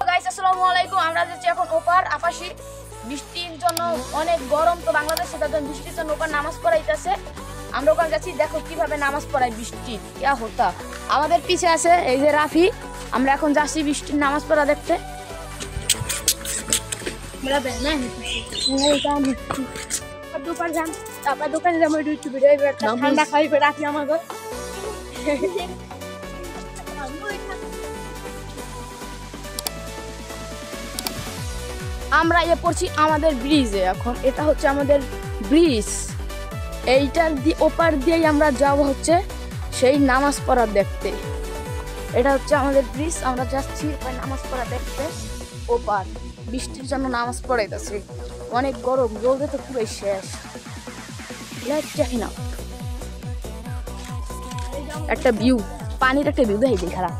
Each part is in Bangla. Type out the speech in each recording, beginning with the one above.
গাইস আসসালামু আলাইকুম। আমরা যাচ্ছি এখন ওপার আপাশি। বৃষ্টির জন্য অনেক গরম, তো বাংলাদেশে তাদের বৃষ্টির জন্য ওপার নামাজ পড়াইতেছে। আমরা ওখানে যাচ্ছি, দেখো কিভাবে নামাজ পড়ায় বৃষ্টি কিয়া হতা। আমাদের পিছে আছে এই যে রাফি। আমরা এখন যাচ্ছি বৃষ্টির নামাজ পড়া দেখতে। দোকানে যাবো, ঠান্ডা খাইবে রাখি আমাদের। আমরা পড়ছি আমাদের ব্রিজে। এখন এটা হচ্ছে আমাদের ব্রিজ, এইটার ওপার দিয়েই আমরা যাব হচ্ছে সেই নামাজ পড়া দেখতে। এটা হচ্ছে আমাদের ব্রিজ, আমরা যাচ্ছি নামাজ পড়া দেখতে ওপার। বৃষ্টির জন্য নামাজ পড়াইতেছে, অনেক গরম, রোদে তো পুরো শেষ। একটা ভিউ, পানির একটা ভিউ দেখি খারাপ।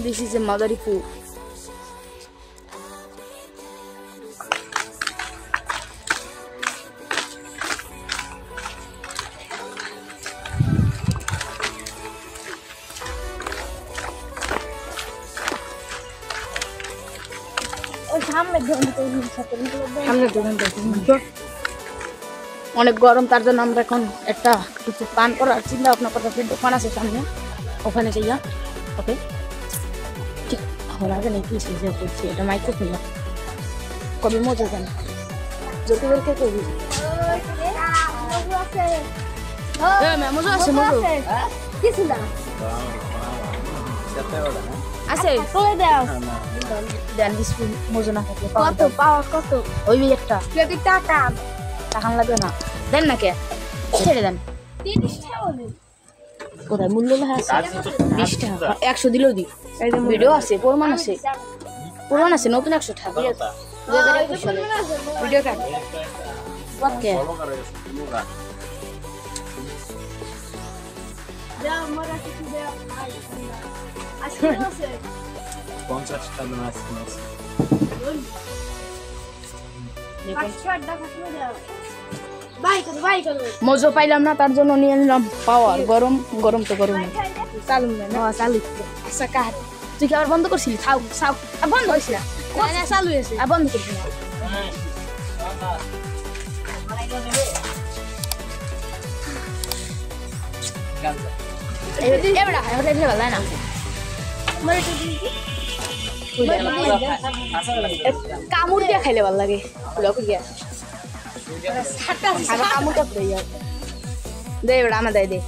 This is a Madaripur. অনেক গরম, তার জন্য আমরা এখন একটা কিছু পান করার চিন্তা ভাবনা করতেছি। দোকান আছে সামনে, ওখানে যাইয়া। ওকে, ঠিক আগে নাকি করছি এটা মাইক্রোফোন না, কবে মজা জান যদি বলতে কবি মজা আছে। আছে মজা না থাকলে কত পাওয়া কত ওই একটা টাকা টাকা লাগবে না, দেন না কে ছেড়ে দেন। কোথায় মূল্য আছে 20 টাকা, 100 দিলেও দি। ভিডিও আছে, প্রমাণ আছে, প্রমাণ আছে। নতুন 100 টাকা 2021 সালে ভিডিও কাট ওকে। মজা পাইলাম না, তার জন্য নিয়ে নিলাম পাওয়ার। গরম গরম তো গরম চালু চালু। আচ্ছা কার তুই কি আবার বন্ধ করছিলি? খাও খাও, বন্ধ হয়েছিল চালু হয়েছে, বন্ধ করছি না। কামড় দিয়া খাইলে ভাল লাগে। দে এবার আমার দেয় দে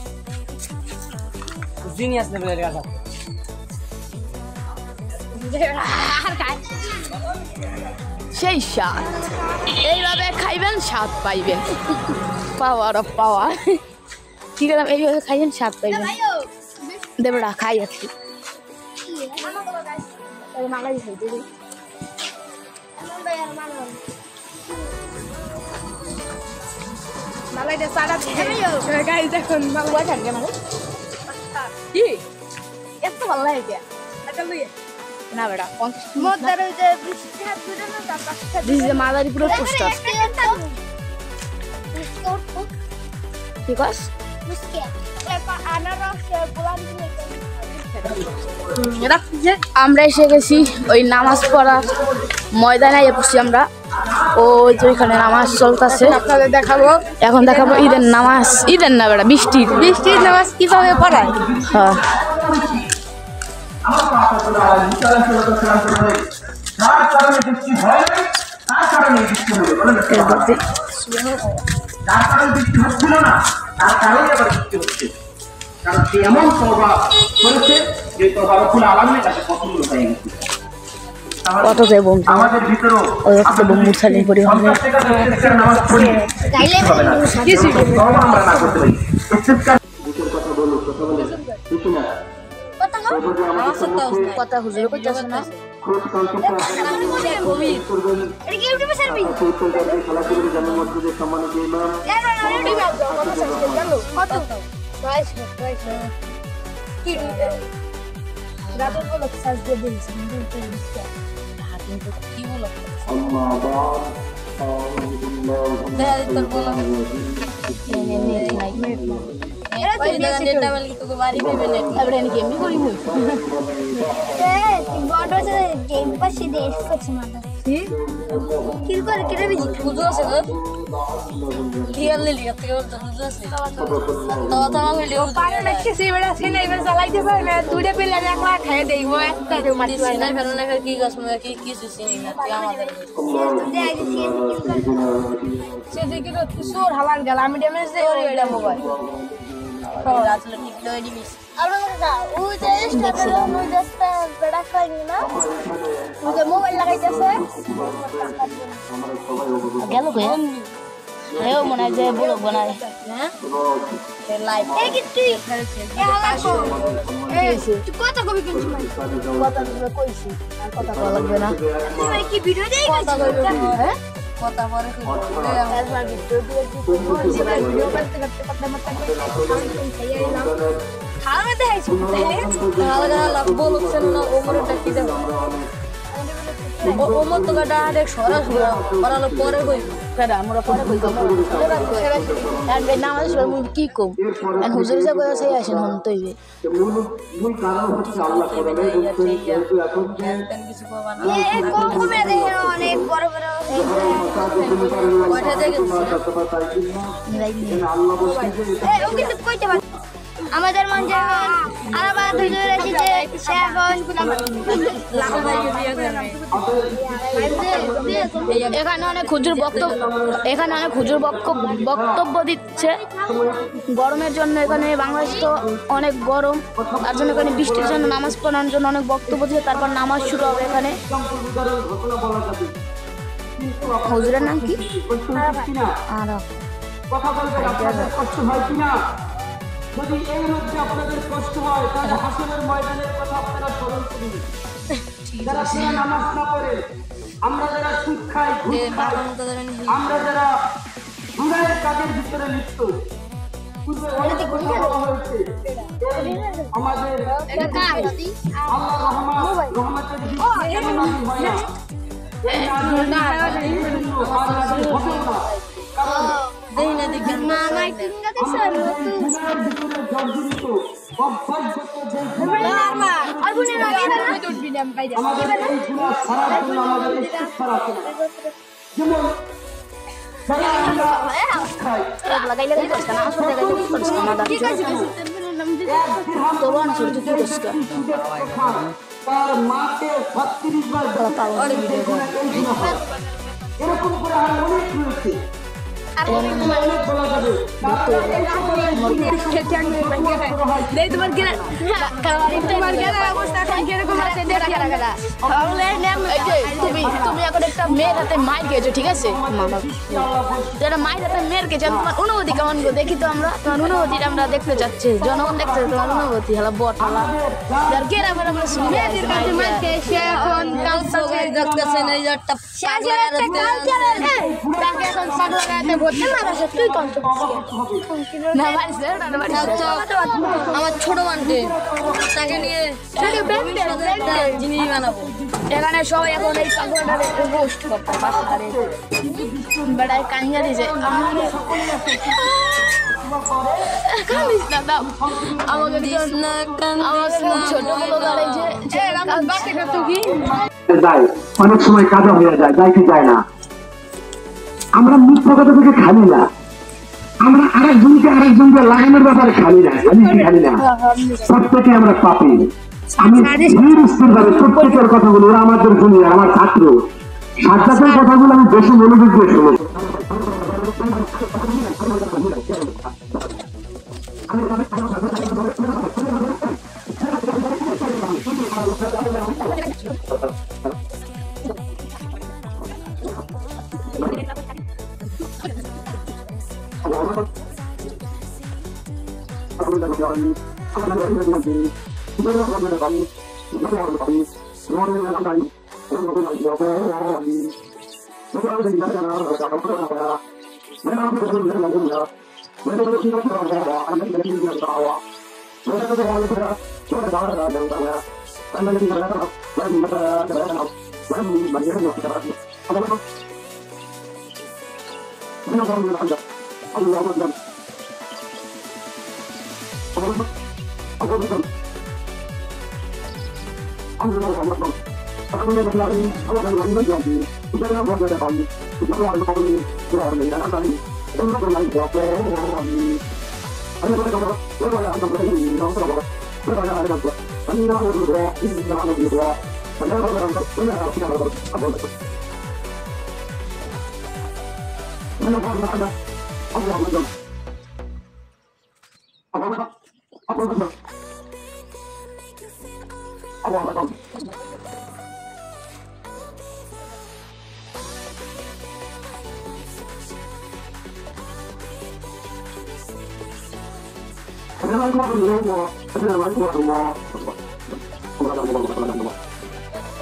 সেই স্বাদ। এইভাবে খাইবেন, স্বাদ পাইবেন। Power of power. কি করলাম, এইভাবে খাইবেন, স্বাদ পাইবেন। দেবড়া খাই আছি এত ভালো লাগে না বেড়া। মাদারীপুরের পোস্টার ঠিক আছে। আমরা এসে গেছি ওই নামাজ পড়ার ময়দানে পড়ছি আমরা। ওই যে ওইখানে নামাজ চলতেছে, আপনাদের দেখাবো। এখন দেখাবো ঈদের নামাজ। ঈদের না বেড়া, বৃষ্টির নামাজ কিভাবে পড়ায়। হ্যাঁ কারণ সে এমন তওবা করেছে যে তওবার রব্বুল আলামিনের কাছে পছন্দ হয়ে গেছে। কত যে বন্ধু আমাদের ভিতরেও ওই একটা বন্ধু ছাড়িয়ে পড়ি হবে নামাজ পড়ি তাইলে কিছু তওবা আমরা না করতে পারি। বুকের কথা বলো, কথা বলে কিছু না কথা হুজুর কইতাছ না। أما بعد মোবাইল লাগাইতেছে গেল মনে হয় যে বলো বানায় কথা কবি কিন্তু কথা কইছি আর কথা কওয়া লাগবে না কি ভিডিও দেই কথা পরে ভিডিও করতে করতে কথা মত খাওয়া দেখাইছি তাহলে বলো না ওমরটা কি দেব ওমর তো গাটা এক সরা সরা পড়ালো পরে কই কেডা আমরা পরে কই আর নামাজ পড়ব কি কম আর হুজুর যা কইয়া সেই আসেন হন তইবে মূল কারণ হচ্ছে আল্লাহ কোরআনে বলছেন কিন্তু এখন যে কিছু পাবা না এই কমে দেয় অনেক বড় বড় ওটা দেখে আল্লাহ বলছেন এই ও কিন্তু কইতে পারে আমাদের মন যখন আলাদা দুইজন এসেছে এখন এখানে অনেক হুজুর বক্তব্য দিচ্ছে গরমের জন্য এখানে বাংলাদেশ তো অনেক গরম তার জন্য এখানে বৃষ্টির জন্য নামাজ পড়ানোর জন্য অনেক বক্তব্য দিচ্ছে তারপর নামাজ শুরু হবে এখানে হুজুরের নাম কি আরাফ কথা বলবেন আপনাদের কষ্ট হয় কিনা যদি এর মধ্যে আপনাদের কষ্ট হয় তাহলে হাসরের ময়দানের কথা আপনারা স্মরণ করুন যারা নামাজ না পড়ে আমরা যারা সুদ খাই ঘুষ খাই আমরা যারা গুনাহের কাজের ভিতরে লিপ্ত পূর্বে অনেক কথা বলা হয়েছে আমাদের আল্লাহ রহমতের দিকে হয় না এই তার মাকে ৩৬ বার এরকম করে আর অনেক রয়েছে বলা যাবে তুমি এখন একটা মেয়ের হাতে মাইর খেয়েছো ঠিক আছে মায়ের হাতে মেয়ের খেয়েছো তোমার অনুভূতি কেমন দেখি তো আমরা তোমার অনুভূতিটা আমরা দেখতে চাচ্ছি জনগণ দেখতে তোমার অনুভূতি হলো বট হলা আমার ছোট মানতে তাকে নিয়ে জিনিস বানাবো এখানে সবাই এখন এই পাগলটারে রোস্ট করতে পারে বেড়ায় কাহিয়া দিয়েছে অনেক সময় কাজা হয়ে যায় যাইতে যায় না আমরা মিথ্যা কথা থেকে খালি না আমরা আরেকজনকে লাগানোর ব্যাপারে খালি না প্রত্যেকে আমরা পাপি আমি ধীরস্থিরভাবে প্রত্যেকের কথাগুলো ওরা আমাদের শুনি আমার ছাত্র সাজ্জাদের কথাগুলো আমি বেশি মনোযোগ দিয়ে শুনি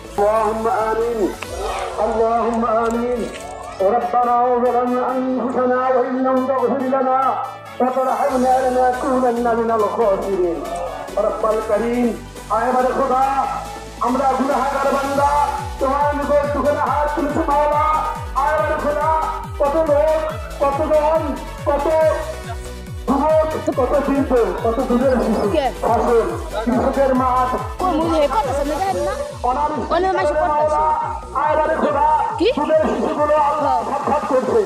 اللهم آمين اللهم آمين ربنا ظلمنا أنفسنا وإن لم تغفر لنا وترحمنا لنكونن من الخاسرين رب الكريم আয়বার খোদা আমরা গুনাহগার বান্দা তোমার নিকট দুখানা হাত তুলেছি মাওলা আয়বার খোদা কত লোক কত জন কত কত শিল্প কত দূরের ফসল কৃষকের মাঠ আয়বারে খোদা সুদের শিশুগুলো আল্লাহ সাক্ষাৎ করছে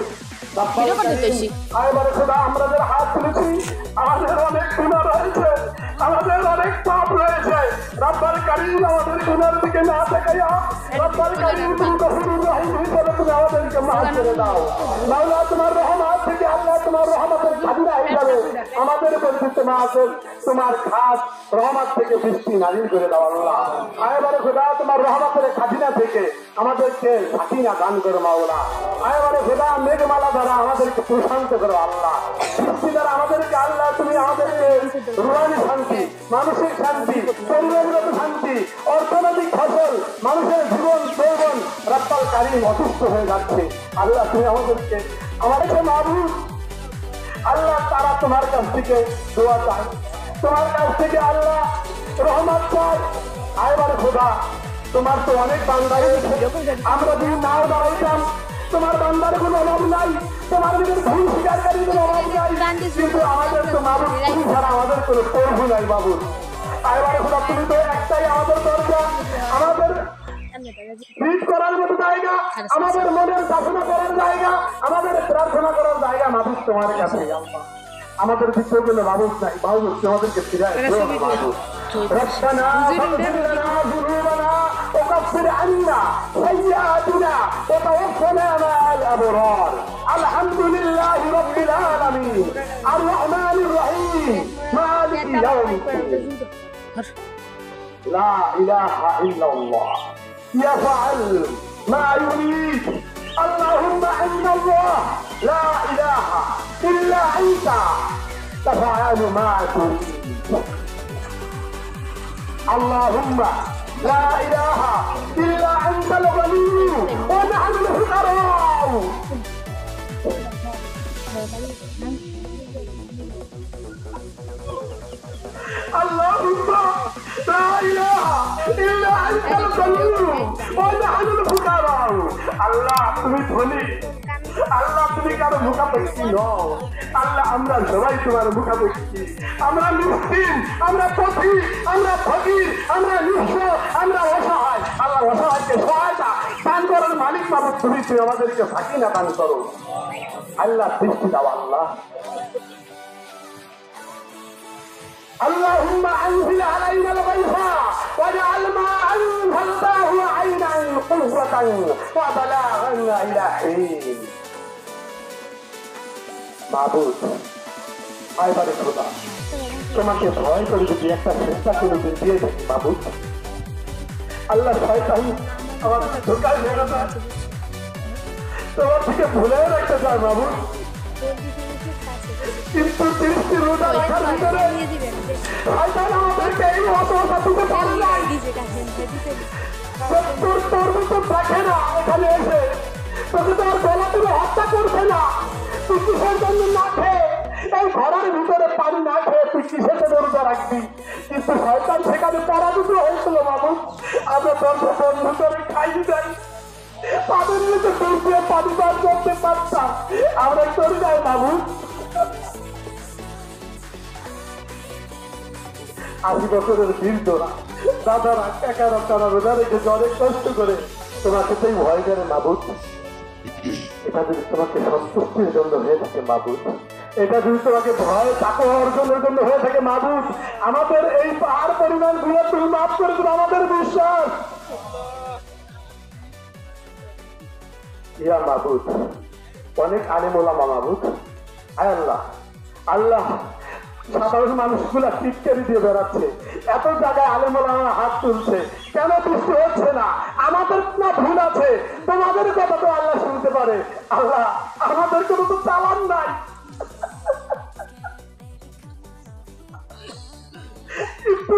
আয়বারে খোদা আমরা যারা হাত তুলেছি আমাদের অনেক গুনাহ রয়েছে আমাদের অনেক পাপ রয়েছে রব্বুল কারীম আমাদের গুনাহের দিকে না তাকাইয়া রব্বুল কারীম তুমি গফুরুর রহিম হিসেবে তুমি আমাদেরকে মাফ করে দাও মাওলা তোমার রহমত থেকে আল্লাহ তোমার রহমতের খাজনা হিসাবে আমাদের পরিচিত মাহফিল তোমার খাস রহমত থেকে বৃষ্টি নাজিল করে দাও আল্লাহ আয়বারে খোদা তোমার রহমতের খাজনা থেকে আমাদেরকে সাকিনা দান করো মাওলা আয়বারে খোদা মেঘমালা দ্বারা আমাদেরকে প্রশান্ত করো আল্লাহ বৃষ্টি দ্বারা আমাদেরকে আল্লাহ তুমি আমাদেরকে রুহানি শান্তি মানসিক শান্তি পরিবেশগত শান্তি অর্থনৈতিক ফসল মানুষের জীবন যৌবন রব্বুল কারীম অসুস্থ হয়ে যাচ্ছে আল্লাহ তুমি আমাদেরকে আমাদের মাবুদ আল্লাহ তারা তোমার কাছ থেকে দোয়া চায় তোমার কাছ থেকে আল্লাহ রহমত চায় আয়বার খোদা তোমার তো অনেক বান্দা আমরা যদি নাও দাঁড়াইতাম তোমার বান্দার কোনো অভাব নাই তোমার নিজের ভুল স্বীকারকারী কোনো অভাব নাই কিন্তু আমাদের তো মাবুদ তুমি ছাড়া আমাদের কোনো প্রভু নাই বাবু আয়বার খোদা তুমি তো একটাই আমাদের দরজা আমাদের ব্রিজ করার মতো জায়গা আমাদের মনের প্রার্থনা করার জায়গা আমাদের প্রার্থনা করার জায়গা মাবুদ তোমার কাছে আমাদের ভিতরে কোনো মাবুদ নাই মাবুদ তোমাদেরকে ফিরায় মাবুদ ربنا فاغفر لنا ذنوبنا وكفر عنا سيئاتنا وتوفنا مع الابرار الحمد لله رب العالمين الرحمن الرحيم مالك يوم الدين لا اله الا الله يفعل ما يريد اللهم عند الله لا اله الا انت تفعل ما تريد اللهم لا اله الا انت الغني ونحن الفقراء اللهم لا اله الا انت الغني ونحن الفقراء الله তুমি ধনী আল্লাহ তুমি কারো মুখাপেক্ষী নও আল্লাহ আমরা সবাই তোমার মুখাপেক্ষী আমরা মিসকিন আমরা পথি আমরা ফকির আমরা নিঃস্ব আমরা অসহায় আল্লাহ অসহায়কে সহায়তা দান করার মালিক মাবুদ তুমি আমাদেরকে সাকিনা দান করো আল্লাহ দৃষ্টি দাও আল্লাহ اللهم انزل علينا الغيث واجعل ما انزلته عينا قوة وبلاغا الى حين মাবুদ আয়বারে খোদা তোমাকে ভয় করে যদি একটা চেষ্টা করে দিয়ে থাকি মাবুদ আল্লাহ শয়তান আমার ধোকায় মেরে দেয় তোমার থেকে ভুলে রাখতে চায় মাবুদ কিন্তু 30টি রোজা রাখার ভিতরে শয়তান আমাদেরকে এই অসহতা দিতে পারে না তোর মতো দেখে না এখানে এসে তোকে তোর গলা তুলে হত্যা করছে না তুই কিসের জন্য না খেয়ে এই ঘরের ভিতরে পানি না খেয়ে তুই কিসের জন্য রোজা রাখবি কিন্তু শয়তান সেখানে পরাজিত হয়েছিল বাবু আমরা বন্ধু করে খাই দেয় পানির নিচে পানি পাওয়ার জন্য করতে পারতাম, আমরা করি নাই মাবুদ। 80 বছরের বীররা, দাদারা, কাকারা, তারা রোজা রেখেছে অনেক কষ্ট করে, তোমাকে তো ভয় করে মাবুদ। এটা যদি তোমাকে সন্তুষ্টির জন্য হয়ে থাকে মাবুদ, এটা যদি তোমাকে ভয় তাকওয়া অর্জনের জন্য হয়ে থাকে মাবুদ, আমাদের এই পাহাড় পরিমাণ গুলো তুমি মাফ করে দেবে, আমাদের বিশ্বাস। ইয়া মাবুদ, অনেক আলেম ওলামা মাবুদ, আয় আল্লাহ, আল্লাহ সাধারণ মানুষগুলা টিটকারি দিয়ে বেড়াচ্ছে, এত জায়গায় আলেম ওলামা হাত তুলছে, কেন বৃষ্টি হচ্ছে না? আমাদের না ভুল আছে? তোমাদের কথা তো আল্লাহ শুনতে পারে। আল্লাহ, আমাদের কোনো তো চালান নাই, কিন্তু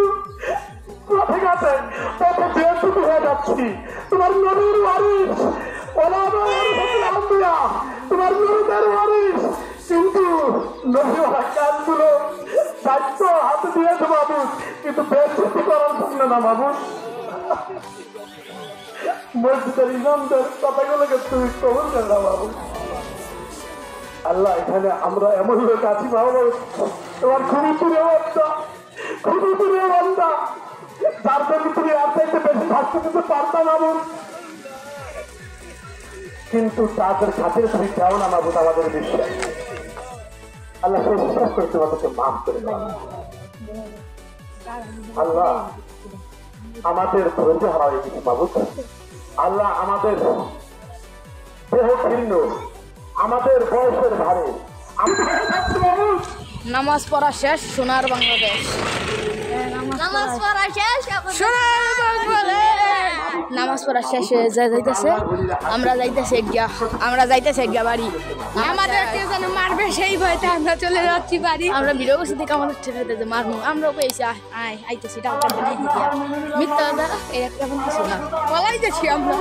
ঠিক আছে, পথে যেহেতু হয়ে যাচ্ছি, তোমার নবীর ওয়ারিস, ওলামা ওয়ারিসাতুল আম্বিয়া, তোমার নবীদের ওয়ারিস, কিন্তু নবীওয়ালা কাজগুলো দায়িত্ব হাতে দিয়েছে মাবুদ, কিন্তু বেশি করার জন্য না মাবুদ। মসজিদের ইমামদের কথাগুলোকে তুমি কবুল করে দাও মাবুদ। আল্লাহ, এখানে আমরা এমন লোক আছি মাবুদ, তোমার খুবই প্রিয় বান্দা, খুবই প্রিয় বান্দা, যার জন্য তুমি আর চাইতে বেশি শাস্তি দিতে পারতাম মাবুদ, কিন্তু তাদের খাতিরে তুমি চাও না মাবুদ, আমাদের বিশ্বাস। আল্লাহ সেই বিশ্বাস করে তোমাদেরকে মাফ করে দাও। আল্লাহ, আমাদের ধৈর্য হারা হয়ে গেছে মাবুদ। আল্লাহ, আমাদের দেহ ভিন্ন, আমাদের বয়সের ভারে নামাজ পড়া শেষ, সোনার বাংলাদেশ। নামাজ পড়া শেষ, সোনার বাংলাদেশ। নামাজ পড়া শেষ হয়ে যাইতেছে, আমরা যাইতেছে গিয়া বাড়ি। আমাদেরকে যেন মারবে সেই ভয়তে আমরা চলে যাচ্ছি বাড়ি। আমরা ভিডিও করছি দেখে আমাদের ঠেকাইতেছে মারমু, আমরাও পেয়েছি আইতেছি টাকা মিথ্যা এই একটা কিছু না, বলাই যাচ্ছি আমরা।